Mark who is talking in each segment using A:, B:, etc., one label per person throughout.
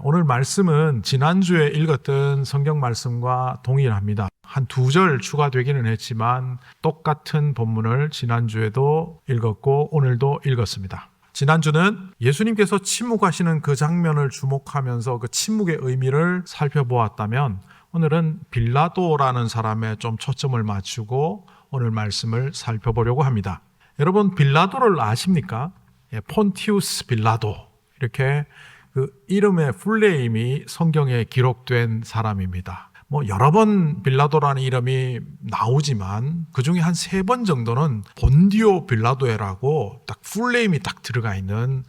A: 오늘 말씀은 지난주에 읽었던 성경 말씀과 동일합니다. 한 2절 추가되기는 했지만 똑같은 본문을 지난주에도 읽었고 오늘도 읽었습니다. 지난주는 예수님께서 침묵하시는 그 장면을 주목하면서 그 침묵의 의미를 살펴보았다면, 오늘은 빌라도라는 사람에 좀 초점을 맞추고 오늘 말씀을 살펴보려고 합니다. 여러분, 빌라도를 아십니까? 폰티우스 빌라도, 이렇게 그 이름의 풀네임이 성경에 기록된 사람입니다. 여러 번 빌라도라는 이름이 나오지만 그 중에 한 3번 정도는 본디오 빌라도라고 딱 풀네임이 딱 들어가 있는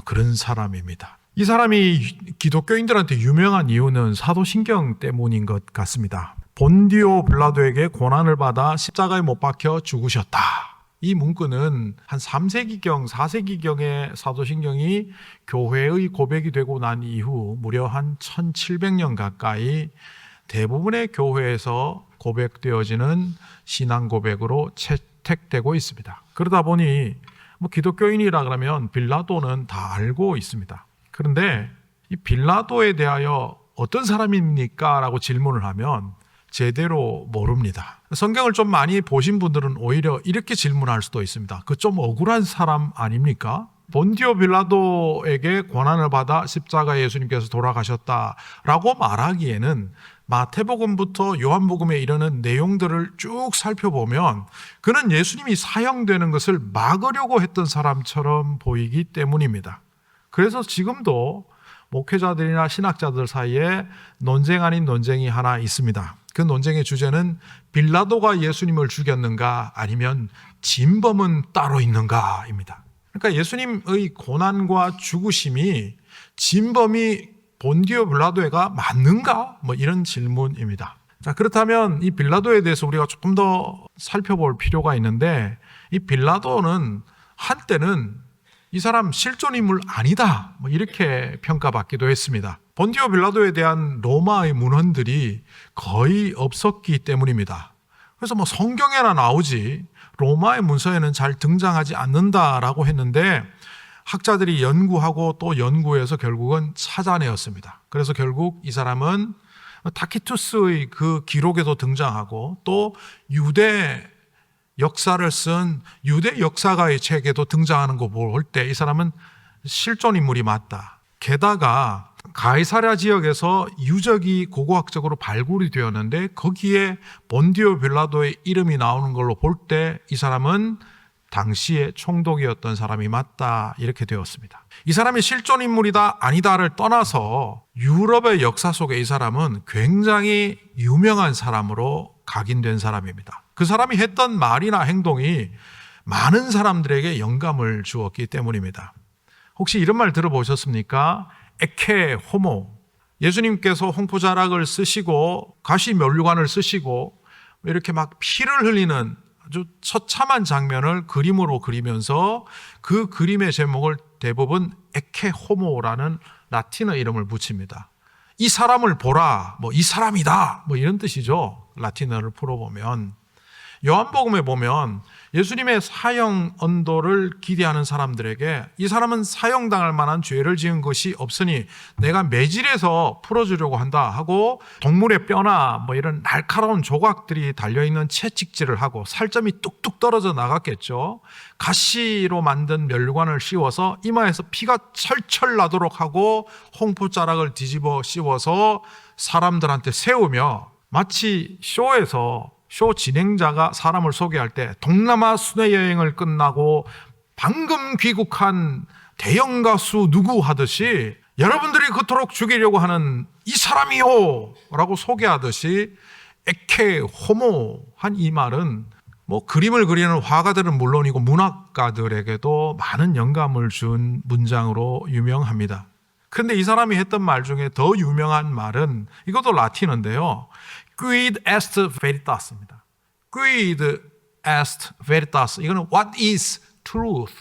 A: 그런 사람입니다. 이 사람이 기독교인들한테 유명한 이유는 사도신경 때문인 것 같습니다. 본디오 빌라도에게 고난을 받아 십자가에 못 박혀 죽으셨다. 이 문구는 한 3세기경, 4세기경의 사도신경이 교회의 고백이 되고 난 이후 무려 한 1700년 가까이 대부분의 교회에서 고백되어지는 신앙 고백으로 채택되고 있습니다. 그러다 보니 기독교인이라 그러면 빌라도는 다 알고 있습니다. 그런데 이 빌라도에 대하여 어떤 사람입니까? 라고 질문을 하면 제대로 모릅니다. 성경을 좀 많이 보신 분들은 오히려 이렇게 질문할 수도 있습니다. 그 좀 억울한 사람 아닙니까? 본디오 빌라도에게 고난을 받아 십자가에 예수님께서 돌아가셨다라고 말하기에는 마태복음부터 요한복음에 이르는 내용들을 쭉 살펴보면 그는 예수님이 사형되는 것을 막으려고 했던 사람처럼 보이기 때문입니다. 그래서 지금도 목회자들이나 신학자들 사이에 논쟁 아닌 논쟁이 하나 있습니다. 그 논쟁의 주제는 빌라도가 예수님을 죽였는가 아니면 진범은 따로 있는가입니다. 그러니까 예수님의 고난과 죽으심이 진범이 본디오 빌라도가 맞는가? 이런 질문입니다. 자, 그렇다면 이 빌라도에 대해서 우리가 조금 더 살펴볼 필요가 있는데, 이 빌라도는 한때는 이 사람 실존 인물 아니다, 이렇게 평가받기도 했습니다. 본디오 빌라도에 대한 로마의 문헌들이 거의 없었기 때문입니다. 그래서 성경에나 나오지 로마의 문서에는 잘 등장하지 않는다라고 했는데, 학자들이 연구하고 또 연구해서 결국은 찾아내었습니다. 그래서 결국 이 사람은 타키투스의 그 기록에도 등장하고 또 유대 역사를 쓴 유대 역사가의 책에도 등장하는 거 볼 때 이 사람은 실존 인물이 맞다. 게다가 가이사랴 지역에서 유적이 고고학적으로 발굴이 되었는데 거기에 본디오 빌라도의 이름이 나오는 걸로 볼 때 이 사람은 당시에 총독이었던 사람이 맞다, 이렇게 되었습니다. 이 사람이 실존 인물이다 아니다를 떠나서 유럽의 역사 속에 이 사람은 굉장히 유명한 사람으로 각인된 사람입니다. 그 사람이 했던 말이나 행동이 많은 사람들에게 영감을 주었기 때문입니다. 혹시 이런 말 들어보셨습니까? 에케 호모. 예수님께서 홍포자락을 쓰시고 가시면류관을 쓰시고 이렇게 막 피를 흘리는 아주 처참한 장면을 그림으로 그리면서 그 그림의 제목을 대부분 에케 호모라는 라틴어 이름을 붙입니다. 이 사람을 보라, 이 사람이다, 이런 뜻이죠. 라틴어를 풀어보면. 요한복음에 보면 예수님의 사형 언도를 기대하는 사람들에게 이 사람은 사형당할 만한 죄를 지은 것이 없으니 내가 매질해서 풀어주려고 한다 하고 동물의 뼈나 이런 날카로운 조각들이 달려있는 채찍질을 하고 살점이 뚝뚝 떨어져 나갔겠죠. 가시로 만든 면류관을 씌워서 이마에서 피가 철철 나도록 하고 홍포자락을 뒤집어 씌워서 사람들한테 세우며 마치 쇼 진행자가 사람을 소개할 때 동남아 순회 여행을 끝나고 방금 귀국한 대형 가수 누구 하듯이 여러분들이 그토록 죽이려고 하는 이 사람이요 라고 소개하듯이 에케 호모 한 이 말은 그림을 그리는 화가들은 물론이고 문학가들에게도 많은 영감을 준 문장으로 유명합니다. 그런데 이 사람이 했던 말 중에 더 유명한 말은 이것도 라틴어인데요. Quid est veritas입니다. Quid est veritas. 이거는 what is truth?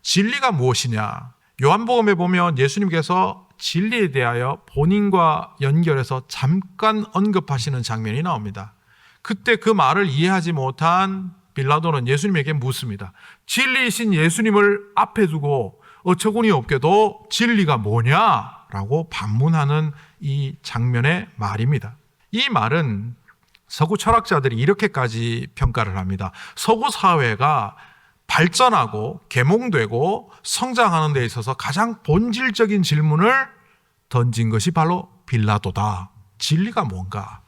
A: 진리가 무엇이냐? 요한복음에 보면 예수님께서 진리에 대하여 본인과 연결해서 잠깐 언급하시는 장면이 나옵니다. 그때 그 말을 이해하지 못한 빌라도는 예수님에게 묻습니다. 진리이신 예수님을 앞에 두고 어처구니 없게도 진리가 뭐냐? 라고 반문하는 이 장면의 말입니다. 이 말은 서구 철학자들이 이렇게까지 평가를 합니다. 서구 사회가 발전하고 계몽되고 성장하는 데 있어서 가장 본질적인 질문을 던진 것이 바로 빌라도다. 진리가 뭔가?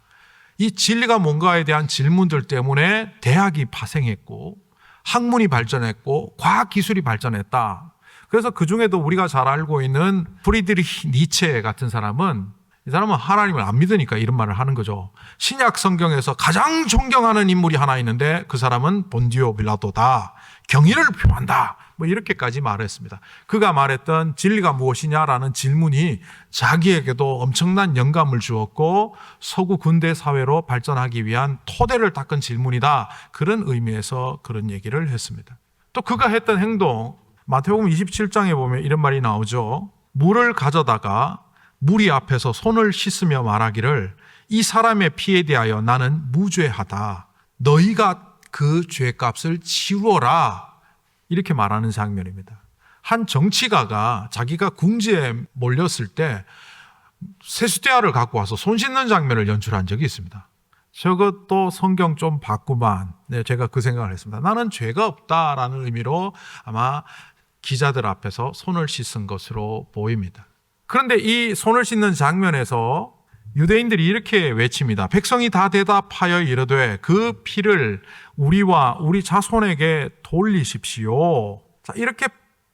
A: 이 진리가 뭔가에 대한 질문들 때문에 대학이 파생했고 학문이 발전했고 과학기술이 발전했다. 그래서 그중에도 우리가 잘 알고 있는 프리드리히 니체 같은 사람은, 이 사람은 하나님을 안 믿으니까 이런 말을 하는 거죠. 신약 성경에서 가장 존경하는 인물이 하나 있는데 그 사람은 본디오 빌라도다. 경의를 표한다. 뭐 이렇게까지 말했습니다. 그가 말했던 진리가 무엇이냐라는 질문이 자기에게도 엄청난 영감을 주었고 서구 근대 사회로 발전하기 위한 토대를 닦은 질문이다. 그런 의미에서 그런 얘기를 했습니다. 또 그가 했던 행동, 마태복음 27장에 보면 이런 말이 나오죠. 물을 가져다가 무리 앞에서 손을 씻으며 말하기를 이 사람의 피에 대하여 나는 무죄하다. 너희가 그 죄값을 치루어라. 이렇게 말하는 장면입니다. 한 정치가가 자기가 궁지에 몰렸을 때 세숫대야를 갖고 와서 손 씻는 장면을 연출한 적이 있습니다. 저것도 성경 좀 봤구만. 네, 제가 그 생각을 했습니다. 나는 죄가 없다라는 의미로 아마 기자들 앞에서 손을 씻은 것으로 보입니다. 그런데 이 손을 씻는 장면에서 유대인들이 이렇게 외칩니다. 백성이 다 대답하여 이르되 그 피를 우리와 우리 자손에게 돌리십시오. 자, 이렇게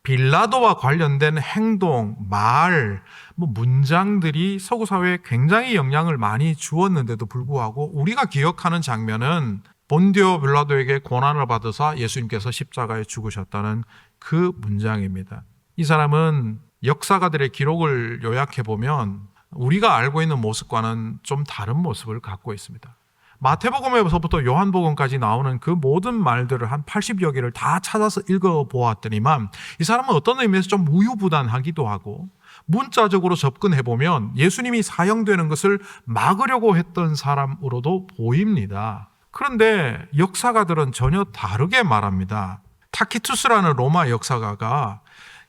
A: 빌라도와 관련된 행동, 말, 문장들이 서구 사회에 굉장히 영향을 많이 주었는데도 불구하고 우리가 기억하는 장면은 본디오 빌라도에게 고난을 받으사 예수님께서 십자가에 죽으셨다는 그 문장입니다. 이 사람은 역사가들의 기록을 요약해 보면 우리가 알고 있는 모습과는 좀 다른 모습을 갖고 있습니다. 마태복음에서부터 요한복음까지 나오는 그 모든 말들을 한 80여 개를 다 찾아서 읽어보았더니만 이 사람은 어떤 의미에서 좀 우유부단하기도 하고 문자적으로 접근해보면 예수님이 사형되는 것을 막으려고 했던 사람으로도 보입니다. 그런데 역사가들은 전혀 다르게 말합니다. 타키투스라는 로마 역사가가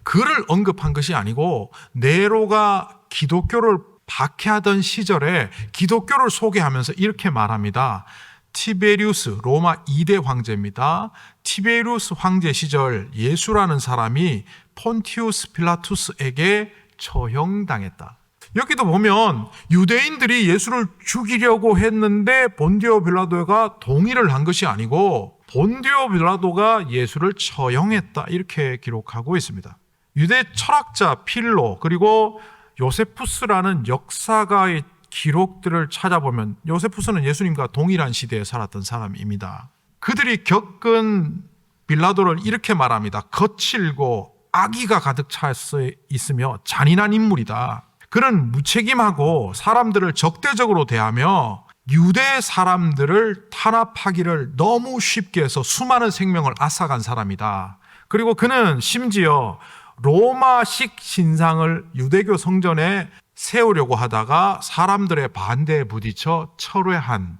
A: 그를 언급한 것이 아니고 네로가 기독교를 박해하던 시절에 기독교를 소개하면서 이렇게 말합니다. 티베리우스, 로마 2대 황제입니다. 티베리우스 황제 시절 예수라는 사람이 폰티우스 필라투스에게 처형당했다. 여기도 보면 유대인들이 예수를 죽이려고 했는데 본디오 빌라도가 동의를 한 것이 아니고 본디오 빌라도가 예수를 처형했다. 이렇게 기록하고 있습니다. 유대 철학자 필로 그리고 요세푸스라는 역사가의 기록들을 찾아보면 요세푸스는 예수님과 동일한 시대에 살았던 사람입니다. 그들이 겪은 빌라도를 이렇게 말합니다. 거칠고 악의가 가득 차 있으며 잔인한 인물이다. 그는 무책임하고 사람들을 적대적으로 대하며 유대 사람들을 탄압하기를 너무 쉽게 해서 수많은 생명을 앗아간 사람이다. 그리고 그는 심지어 로마식 신상을 유대교 성전에 세우려고 하다가 사람들의 반대에 부딪혀 철회한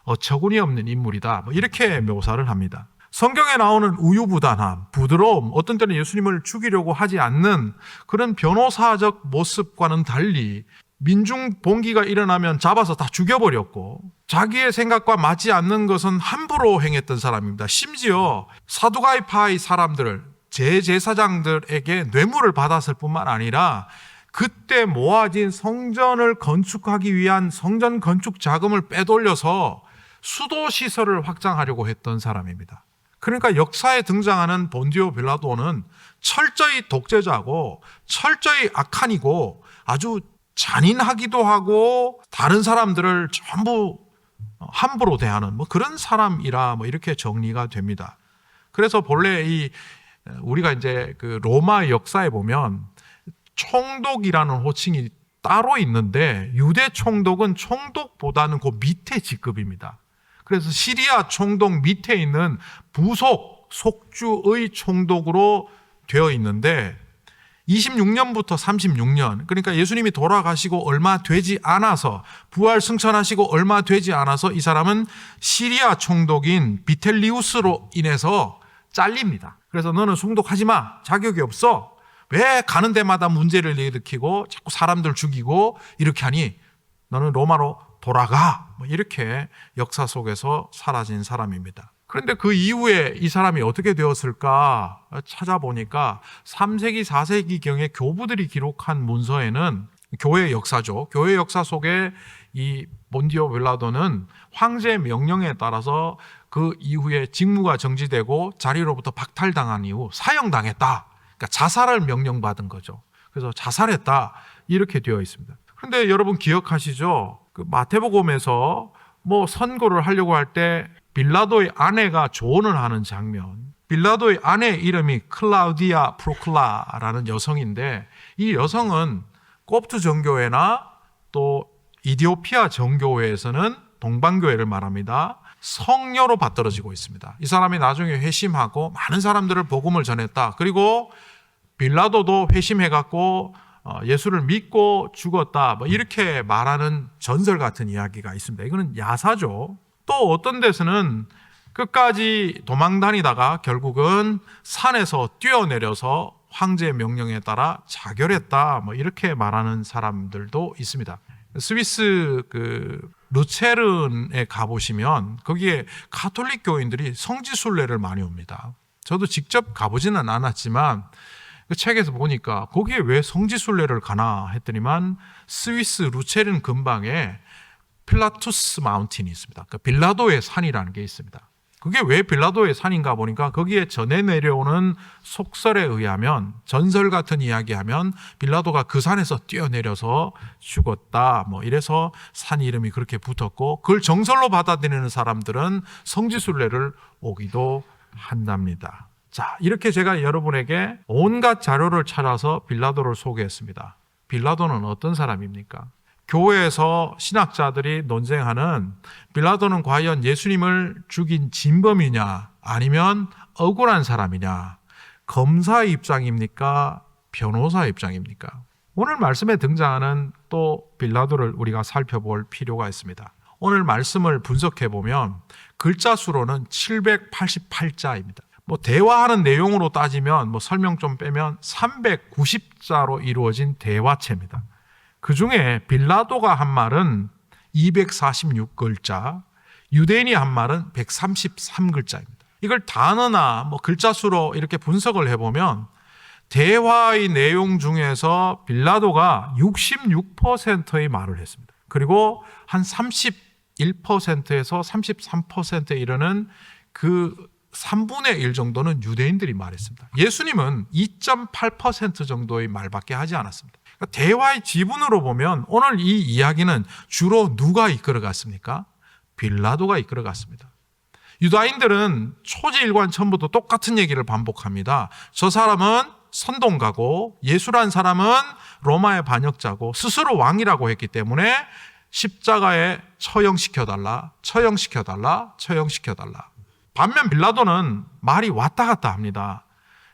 A: 어처구니 없는 인물이다. 이렇게 묘사를 합니다. 성경에 나오는 우유부단함, 부드러움, 어떤 때는 예수님을 죽이려고 하지 않는 그런 변호사적 모습과는 달리 민중 봉기가 일어나면 잡아서 다 죽여버렸고 자기의 생각과 맞지 않는 것은 함부로 행했던 사람입니다. 심지어 사두가이파의 사람들을 제사장들에게 뇌물을 받았을 뿐만 아니라 그때 모아진 성전을 건축하기 위한 성전 건축 자금을 빼돌려서 수도시설을 확장하려고 했던 사람입니다. 그러니까 역사에 등장하는 본디오 빌라도는 철저히 독재자고 철저히 악한이고 아주 잔인하기도 하고 다른 사람들을 전부 함부로 대하는 그런 사람이라 이렇게 정리가 됩니다. 그래서 본래 우리가 이제 그 로마 역사에 보면 총독이라는 호칭이 따로 있는데 유대 총독은 총독보다는 그 밑에 직급입니다. 그래서 시리아 총독 밑에 있는 부속 속주의 총독으로 되어 있는데 26년부터 36년 그러니까 예수님이 돌아가시고 얼마 되지 않아서 부활 승천하시고 얼마 되지 않아서 이 사람은 시리아 총독인 비텔리우스로 인해서 잘립니다. 그래서 너는 총독하지 마. 자격이 없어. 왜 가는 데마다 문제를 일으키고 자꾸 사람들 죽이고 이렇게 하니 너는 로마로 돌아가. 이렇게 역사 속에서 사라진 사람입니다. 그런데 그 이후에 이 사람이 어떻게 되었을까 찾아보니까 3세기, 4세기경에 교부들이 기록한 문서에는 교회 역사죠. 교회 역사 속에 이 본디오 빌라도는 황제의 명령에 따라서 그 이후에 직무가 정지되고 자리로부터 박탈당한 이후 사형당했다. 그러니까 자살을 명령받은 거죠. 그래서 자살했다. 이렇게 되어 있습니다. 그런데 여러분 기억하시죠? 그 마태복음에서 선고를 하려고 할 때 빌라도의 아내가 조언을 하는 장면. 빌라도의 아내 이름이 클라우디아 프로클라라는 여성인데 이 여성은 콥트 정교회나 또 이디오피아 정교회에서는 동방교회를 말합니다. 성녀로 받들어지고 있습니다. 이 사람이 나중에 회심하고 많은 사람들을 복음을 전했다. 그리고 빌라도도 회심해갖고 예수를 믿고 죽었다. 이렇게 말하는 전설 같은 이야기가 있습니다. 이거는 야사죠. 또 어떤 데서는 끝까지 도망 다니다가 결국은 산에서 뛰어내려서 황제의 명령에 따라 자결했다. 이렇게 말하는 사람들도 있습니다. 스위스 루체른에 가보시면 거기에 가톨릭 교인들이 성지순례를 많이 옵니다. 저도 직접 가보지는 않았지만 그 책에서 보니까 거기에 왜 성지순례를 가나 했더니만 스위스 루체른 근방에 필라투스 마운틴이 있습니다. 그러니까 빌라도의 산이라는 게 있습니다. 그게 왜 빌라도의 산인가 보니까 거기에 전해 내려오는 속설에 의하면 전설 같은 이야기하면 빌라도가 그 산에서 뛰어내려서 죽었다. 이래서 산 이름이 그렇게 붙었고 그걸 정설로 받아들이는 사람들은 성지순례를 오기도 한답니다. 자, 이렇게 제가 여러분에게 온갖 자료를 찾아서 빌라도를 소개했습니다. 빌라도는 어떤 사람입니까? 교회에서 신학자들이 논쟁하는 빌라도는 과연 예수님을 죽인 진범이냐 아니면 억울한 사람이냐, 검사 입장입니까? 변호사 입장입니까? 오늘 말씀에 등장하는 또 빌라도를 우리가 살펴볼 필요가 있습니다. 오늘 말씀을 분석해 보면 글자 수로는 788자입니다. 대화하는 내용으로 따지면 설명 좀 빼면 390자로 이루어진 대화체입니다. 그 중에 빌라도가 한 말은 246글자, 유대인이 한 말은 133글자입니다. 이걸 단어나 글자 수로 이렇게 분석을 해보면 대화의 내용 중에서 빌라도가 66%의 말을 했습니다. 그리고 한 31%에서 33%에 이르는 그 3분의 1 정도는 유대인들이 말했습니다. 예수님은 2.8% 정도의 말밖에 하지 않았습니다. 그러니까 대화의 지분으로 보면 오늘 이 이야기는 주로 누가 이끌어갔습니까? 빌라도가 이끌어갔습니다. 유다인들은 초지일관 처음부터 똑같은 얘기를 반복합니다. 저 사람은 선동가고 예수란 사람은 로마의 반역자고 스스로 왕이라고 했기 때문에 십자가에 처형시켜달라, 처형시켜달라, 처형시켜달라. 반면 빌라도는 말이 왔다 갔다 합니다.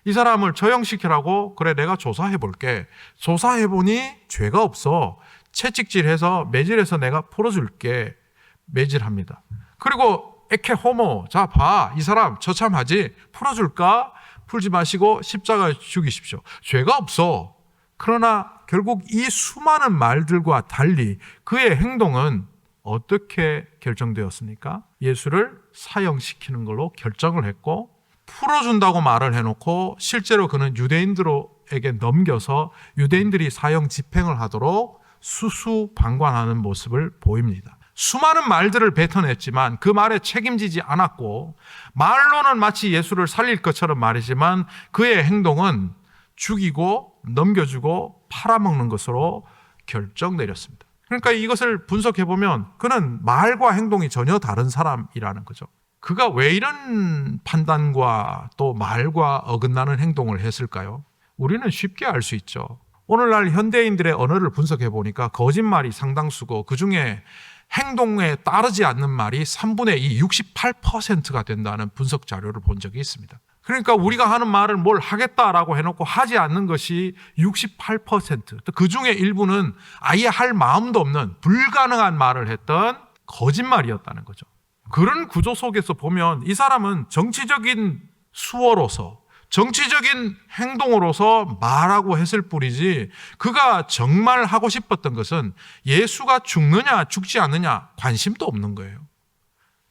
A: 이 사람을 처형시키라고 그래 내가 조사해볼게. 조사해보니 죄가 없어. 채찍질해서 매질해서 내가 풀어줄게. 매질합니다. 그리고 에케 호모, 자 봐, 이 사람 처참하지? 풀어줄까? 풀지 마시고 십자가에 죽이십시오. 죄가 없어. 그러나 결국 이 수많은 말들과 달리 그의 행동은 어떻게 결정되었습니까? 예수를 사형시키는 걸로 결정을 했고 풀어준다고 말을 해놓고 실제로 그는 유대인들에게 넘겨서 유대인들이 사형 집행을 하도록 수수방관하는 모습을 보입니다. 수많은 말들을 뱉어냈지만 그 말에 책임지지 않았고 말로는 마치 예수를 살릴 것처럼 말이지만 그의 행동은 죽이고 넘겨주고 팔아먹는 것으로 결정 내렸습니다. 그러니까 이것을 분석해보면 그는 말과 행동이 전혀 다른 사람이라는 거죠. 그가 왜 이런 판단과 또 말과 어긋나는 행동을 했을까요? 우리는 쉽게 알 수 있죠. 오늘날 현대인들의 언어를 분석해보니까 거짓말이 상당수고 그중에 행동에 따르지 않는 말이 3분의 2, 68%가 된다는 분석 자료를 본 적이 있습니다. 그러니까 우리가 하는 말을 뭘 하겠다라고 해놓고 하지 않는 것이 68%, 또 그중에 일부는 아예 할 마음도 없는 불가능한 말을 했던 거짓말이었다는 거죠. 그런 구조 속에서 보면 이 사람은 정치적인 수호로서 정치적인 행동으로서 말하고 했을 뿐이지 그가 정말 하고 싶었던 것은 예수가 죽느냐 죽지 않느냐 관심도 없는 거예요.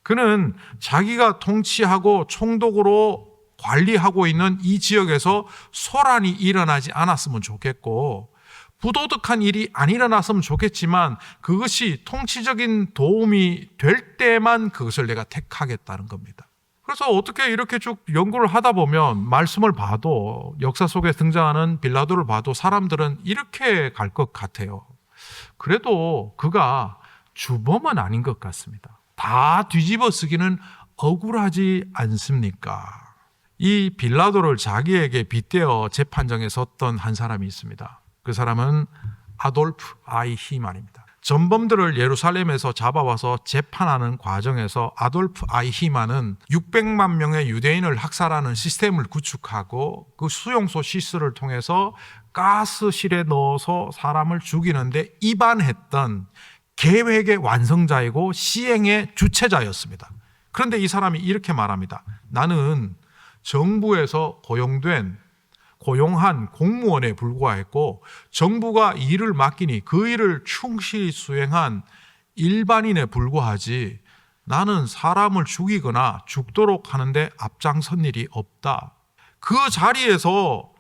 A: 그는 자기가 통치하고 총독으로 관리하고 있는 이 지역에서 소란이 일어나지 않았으면 좋겠고 부도덕한 일이 안 일어났으면 좋겠지만 그것이 통치적인 도움이 될 때만 그것을 내가 택하겠다는 겁니다. 그래서 어떻게 이렇게 쭉 연구를 하다 보면 말씀을 봐도 역사 속에 등장하는 빌라도를 봐도 사람들은 이렇게 갈 것 같아요. 그래도 그가 주범은 아닌 것 같습니다. 다 뒤집어 쓰기는 억울하지 않습니까? 이 빌라도를 자기에게 빗대어 재판정에 섰던 한 사람이 있습니다. 그 사람은 아돌프 아이히만입니다. 전범들을 예루살렘에서 잡아와서 재판하는 과정에서 아돌프 아이히만은 600만 명의 유대인을 학살하는 시스템을 구축하고 그 수용소 시설을 통해서 가스실에 넣어서 사람을 죽이는데 입안했던 계획의 완성자이고 시행의 주체자였습니다. 그런데 이 사람이 이렇게 말합니다. 나는 정부에서 고용한 공무원에 불과했고 정부가 일을 맡기니 그 일을 충실히 수행한 일반인에 불과하지 나는 사람을 죽이거나 죽도록 하는데 앞장선 일이 없다. 그 자리에서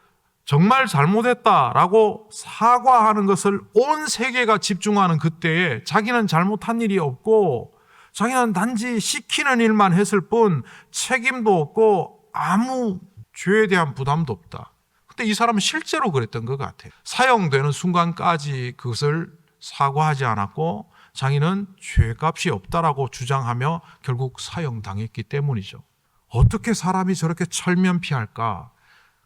A: 정말 잘못했다라고 사과하는 것을 온 세계가 집중하는 그때에 자기는 잘못한 일이 없고 자기는 단지 시키는 일만 했을 뿐 책임도 없고 아무 죄에 대한 부담도 없다. 근데 이 사람은 실제로 그랬던 것 같아요. 사형되는 순간까지 그것을 사과하지 않았고 자기는 죄값이 없다라고 주장하며 결국 사형당했기 때문이죠. 어떻게 사람이 저렇게 철면피할까?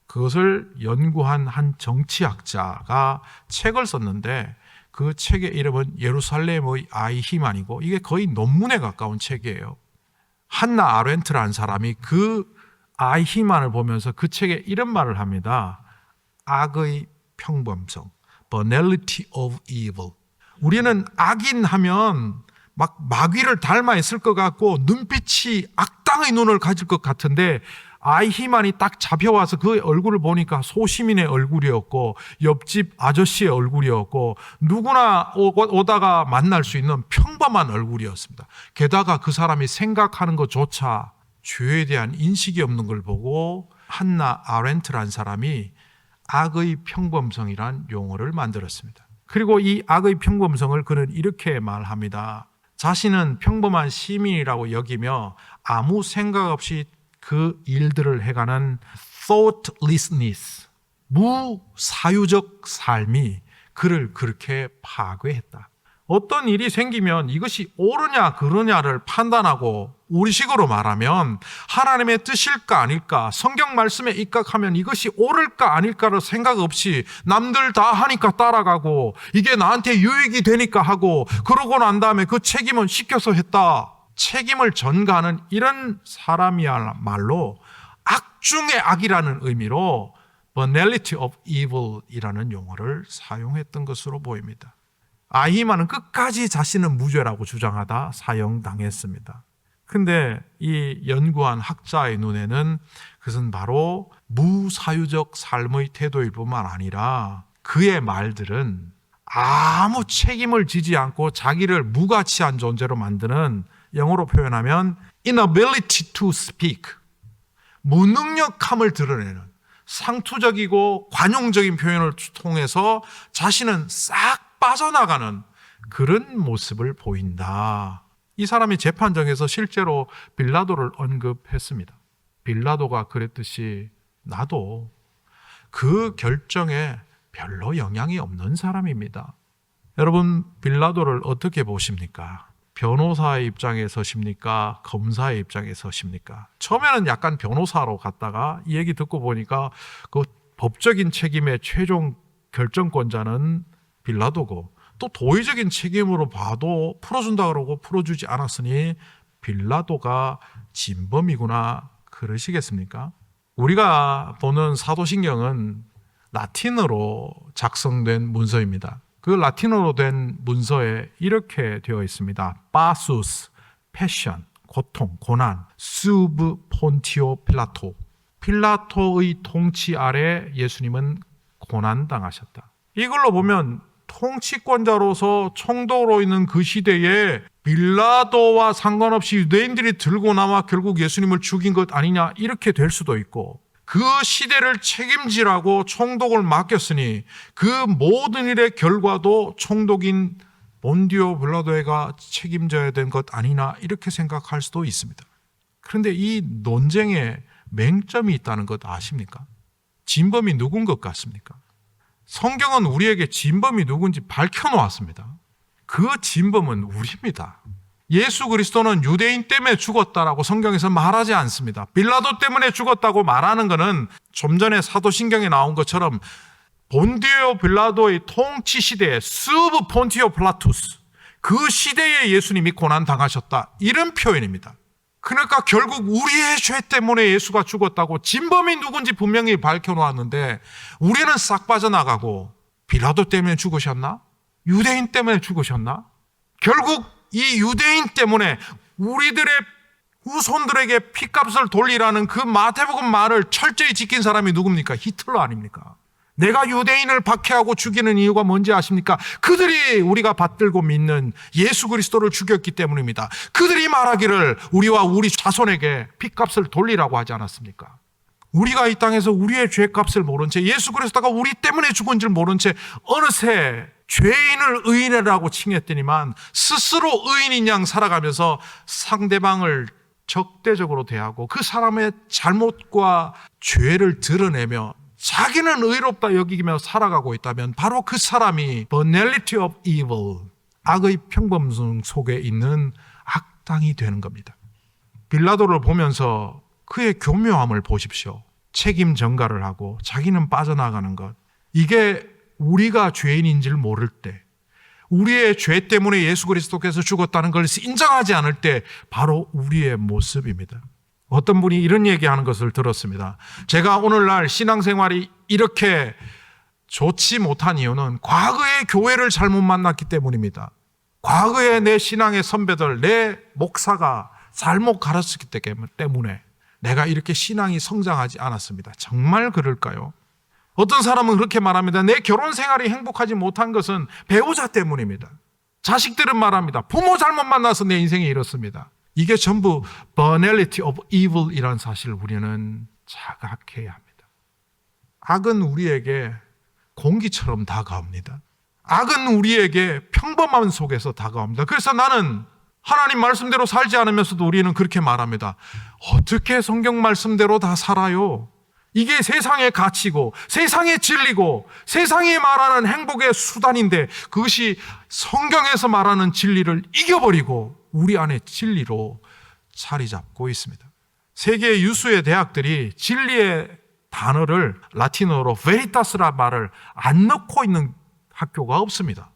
A: 그것을 연구한 한 정치학자가 책을 썼는데 그 책의 이름은 예루살렘의 아이히만이고 이게 거의 논문에 가까운 책이에요. 한나 아렌트라는 사람이 그 아이히만을 보면서 그 책에 이런 말을 합니다. 악의 평범성, banality of evil. 우리는 악인 하면 막 마귀를 닮아 있을 것 같고 눈빛이 악당의 눈을 가질 것 같은데 아이히만이 딱 잡혀와서 그 얼굴을 보니까 소시민의 얼굴이었고 옆집 아저씨의 얼굴이었고 누구나 오다가 만날 수 있는 평범한 얼굴이었습니다. 게다가 그 사람이 생각하는 것조차 죄에 대한 인식이 없는 걸 보고 한나 아렌트라는 사람이 악의 평범성이란 용어를 만들었습니다. 그리고 이 악의 평범성을 그는 이렇게 말합니다. 자신은 평범한 시민이라고 여기며 아무 생각 없이 그 일들을 해가는 thoughtlessness, 무사유적 삶이 그를 그렇게 파괴했다. 어떤 일이 생기면 이것이 옳으냐 그르냐를 판단하고 우리식으로 말하면 하나님의 뜻일까 아닐까, 성경 말씀에 입각하면 이것이 옳을까 아닐까를 생각 없이 남들 다 하니까 따라가고 이게 나한테 유익이 되니까 하고 그러고 난 다음에 그 책임은 시켜서 했다. 책임을 전가하는 이런 사람이야말로 악 중의 악이라는 의미로 banality of evil이라는 용어를 사용했던 것으로 보입니다. 아히만은 끝까지 자신은 무죄라고 주장하다 사형당했습니다. 근데 이 연구한 학자의 눈에는 그것은 바로 무사유적 삶의 태도일 뿐만 아니라 그의 말들은 아무 책임을 지지 않고 자기를 무가치한 존재로 만드는, 영어로 표현하면 inability to speak, 무능력함을 드러내는 상투적이고 관용적인 표현을 통해서 자신은 싹 빠져나가는 그런 모습을 보인다. 이 사람이 재판정에서 실제로 빌라도를 언급했습니다. 빌라도가 그랬듯이 나도 그 결정에 별로 영향이 없는 사람입니다. 여러분, 빌라도를 어떻게 보십니까? 변호사의 입장에 서십니까? 검사의 입장에 서십니까? 처음에는 약간 변호사로 갔다가 이 얘기 듣고 보니까 그 법적인 책임의 최종 결정권자는 빌라도고 또 도의적인 책임으로 봐도 풀어준다 그러고 풀어주지 않았으니 빌라도가 진범이구나 그러시겠습니까? 우리가 보는 사도신경은 라틴어로 작성된 문서입니다. 그 라틴어로 된 문서에 이렇게 되어 있습니다. 파수스, 패션, 고통, 고난, 수브 폰티오 필라토. 필라토의 통치 아래 예수님은 고난당하셨다. 이걸로 보면 통치권자로서 총독으로 있는 그 시대에 빌라도와 상관없이 유대인들이 들고 나와 결국 예수님을 죽인 것 아니냐 이렇게 될 수도 있고, 그 시대를 책임지라고 총독을 맡겼으니 그 모든 일의 결과도 총독인 본디오 빌라도가 책임져야 된 것 아니냐 이렇게 생각할 수도 있습니다. 그런데 이 논쟁에 맹점이 있다는 것 아십니까? 진범이 누군 것 같습니까? 성경은 우리에게 진범이 누군지 밝혀놓았습니다. 그 진범은 우리입니다. 예수 그리스도는 유대인 때문에 죽었다라고 성경에서 말하지 않습니다. 빌라도 때문에 죽었다고 말하는 것은 좀 전에 사도신경에 나온 것처럼 본디오 빌라도의 통치 시대에 스브 폰티오 플라투스, 그 시대에 예수님이 고난당하셨다, 이런 표현입니다. 그러니까 결국 우리의 죄 때문에 예수가 죽었다고 진범이 누군지 분명히 밝혀놓았는데 우리는 싹 빠져나가고, 빌라도 때문에 죽으셨나? 유대인 때문에 죽으셨나? 결국 이 유대인 때문에 우리들의 후손들에게 피값을 돌리라는 그 마태복음 말을 철저히 지킨 사람이 누굽니까? 히틀러 아닙니까? 내가 유대인을 박해하고 죽이는 이유가 뭔지 아십니까? 그들이 우리가 받들고 믿는 예수 그리스도를 죽였기 때문입니다. 그들이 말하기를 우리와 우리 자손에게 피값을 돌리라고 하지 않았습니까? 우리가 이 땅에서 우리의 죄값을 모른 채, 예수 그리스도가 우리 때문에 죽은 줄 모른 채 어느새 죄인을 의인이라고 칭했더니만 스스로 의인인 양 살아가면서 상대방을 적대적으로 대하고 그 사람의 잘못과 죄를 드러내며 자기는 의롭다 여기며 살아가고 있다면 바로 그 사람이 banality of evil, 악의 평범성 속에 있는 악당이 되는 겁니다. 빌라도를 보면서 그의 교묘함을 보십시오. 책임 전가를 하고 자기는 빠져나가는 것, 이게 우리가 죄인인 줄 모를 때, 우리의 죄 때문에 예수 그리스도께서 죽었다는 걸 인정하지 않을 때 바로 우리의 모습입니다. 어떤 분이 이런 얘기하는 것을 들었습니다. 제가 오늘날 신앙생활이 이렇게 좋지 못한 이유는 과거의 교회를 잘못 만났기 때문입니다. 과거에 내 신앙의 선배들, 내 목사가 잘못 가르쳤기 때문에 내가 이렇게 신앙이 성장하지 않았습니다. 정말 그럴까요? 어떤 사람은 그렇게 말합니다. 내 결혼 생활이 행복하지 못한 것은 배우자 때문입니다. 자식들은 말합니다. 부모 잘못 만나서 내 인생이 이렇습니다. 이게 전부 banality of evil이라는 사실을 우리는 자각해야 합니다. 악은 우리에게 공기처럼 다가옵니다. 악은 우리에게 평범함 속에서 다가옵니다. 그래서 나는 하나님 말씀대로 살지 않으면서도 우리는 그렇게 말합니다. 어떻게 성경 말씀대로 다 살아요? 이게 세상의 가치고 세상의 진리고 세상이 말하는 행복의 수단인데 그것이 성경에서 말하는 진리를 이겨버리고 우리 안에 진리로 자리 잡고 있습니다. 세계 유수의 대학들이 진리의 단어를 라틴어로 veritas라 말을 안 넣고 있는 학교가 없습니다.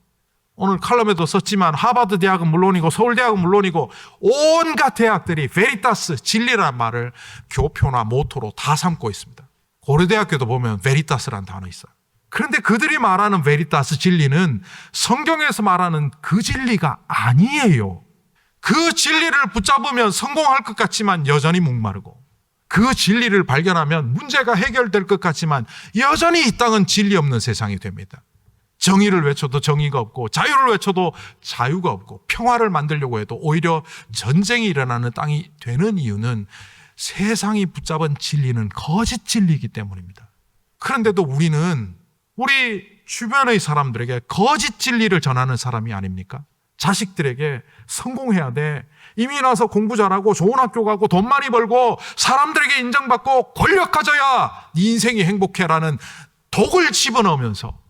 A: 오늘 칼럼에도 썼지만 하버드 대학은 물론이고 서울대학은 물론이고 온갖 대학들이 veritas, 진리라는 말을 교표나 모토로 다 삼고 있습니다. 고려대학교도 보면 veritas라는 단어 있어요. 그런데 그들이 말하는 veritas, 진리는 성경에서 말하는 그 진리가 아니에요. 그 진리를 붙잡으면 성공할 것 같지만 여전히 목마르고, 그 진리를 발견하면 문제가 해결될 것 같지만 여전히 이 땅은 진리 없는 세상이 됩니다. 정의를 외쳐도 정의가 없고 자유를 외쳐도 자유가 없고 평화를 만들려고 해도 오히려 전쟁이 일어나는 땅이 되는 이유는 세상이 붙잡은 진리는 거짓 진리이기 때문입니다. 그런데도 우리는 우리 주변의 사람들에게 거짓 진리를 전하는 사람이 아닙니까? 자식들에게 성공해야 돼, 이미 나서 공부 잘하고 좋은 학교 가고 돈 많이 벌고 사람들에게 인정받고 권력 가져야 네 인생이 행복해라는 독을 집어넣으면서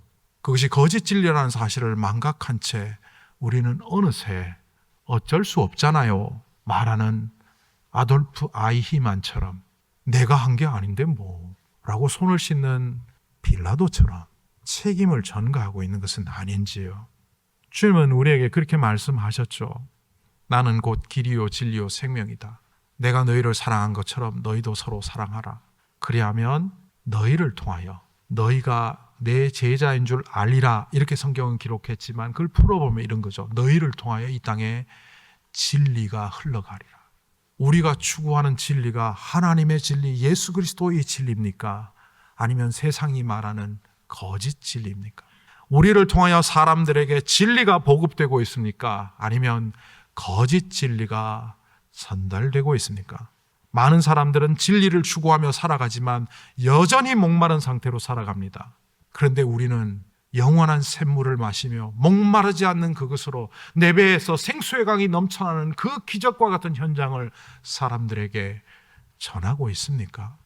A: 그것이 거짓 진리라는 사실을 망각한 채 우리는 어느새 어쩔 수 없잖아요 말하는 아돌프 아이히만처럼 내가 한 게 아닌데 뭐 라고 손을 씻는 빌라도처럼 책임을 전가하고 있는 것은 아닌지요. 주님은 우리에게 그렇게 말씀하셨죠. 나는 곧 길이요 진리요 생명이다. 내가 너희를 사랑한 것처럼 너희도 서로 사랑하라. 그리하면 너희를 통하여 너희가 내 제자인 줄 알리라. 이렇게 성경은 기록했지만 그걸 풀어보면 이런 거죠. 너희를 통하여 이 땅에 진리가 흘러가리라. 우리가 추구하는 진리가 하나님의 진리, 예수 그리스도의 진리입니까? 아니면 세상이 말하는 거짓 진리입니까? 우리를 통하여 사람들에게 진리가 보급되고 있습니까? 아니면 거짓 진리가 전달되고 있습니까? 많은 사람들은 진리를 추구하며 살아가지만 여전히 목마른 상태로 살아갑니다. 그런데 우리는 영원한 샘물을 마시며 목마르지 않는 그것으로 내 배에서 생수의 강이 넘쳐나는 그 기적과 같은 현장을 사람들에게 전하고 있습니까?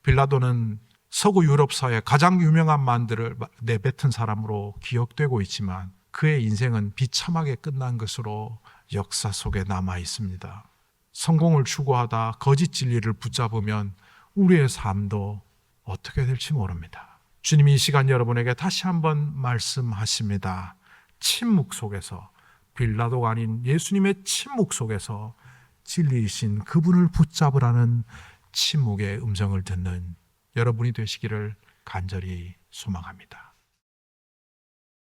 A: 빌라도는 서구 유럽 사회 가장 유명한 만들을 내뱉은 사람으로 기억되고 있지만 그의 인생은 비참하게 끝난 것으로 역사 속에 남아 있습니다. 성공을 추구하다 거짓 진리를 붙잡으면 우리의 삶도 어떻게 될지 모릅니다. 주님이 이 시간 여러분에게 다시 한번 말씀하십니다. 침묵 속에서, 빌라도가 아닌 예수님의 침묵 속에서 진리이신 그분을 붙잡으라는 침묵의 음성을 듣는 여러분이 되시기를 간절히 소망합니다.